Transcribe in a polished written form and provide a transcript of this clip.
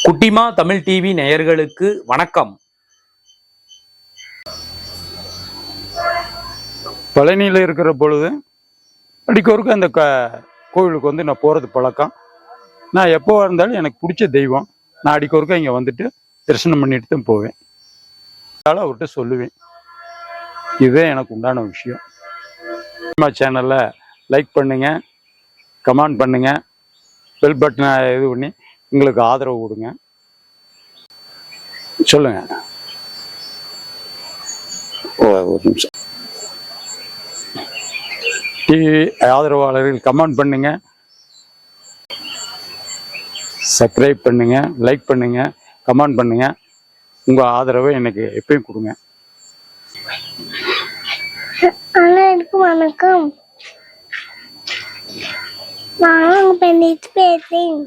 குட்டிமா தமிழ் டிவி நேயர்களுக்கு வணக்கம். பழனியில் இருக்கிற பொழுது அடிக்கொருக்க அந்த கோவிலுக்கு வந்து நான் போகிறது பழக்கம். நான் எப்போ இருந்தாலும் எனக்கு பிடிச்ச தெய்வம். நான் அடிக்கொருக்க இங்கே வந்துட்டு தரிசனம் பண்ணிட்டு தான் போவேன். அதனால் அவர்கிட்ட சொல்லுவேன். இதுவே எனக்கு உண்டான விஷயம். குட்டிமா சேனலில் லைக் பண்ணுங்க, கமெண்ட் பண்ணுங்க, பெல் பட்டனை இது பண்ணி எங்களுக்கு ஆதரவு கொடுங்க. சொல்லுங்க. ஒரு நிமிஷம். டிவி ஆதரவாளர்கள் கமெண்ட் பண்ணுங்க, சப்ஸ்கிரைப் பண்ணுங்க, லைக் பண்ணுங்க, கமெண்ட் பண்ணுங்க. உங்க ஆதரவை எனக்கு எப்பயும் கொடுங்க. வணக்கம். நான் பேசுறேன்.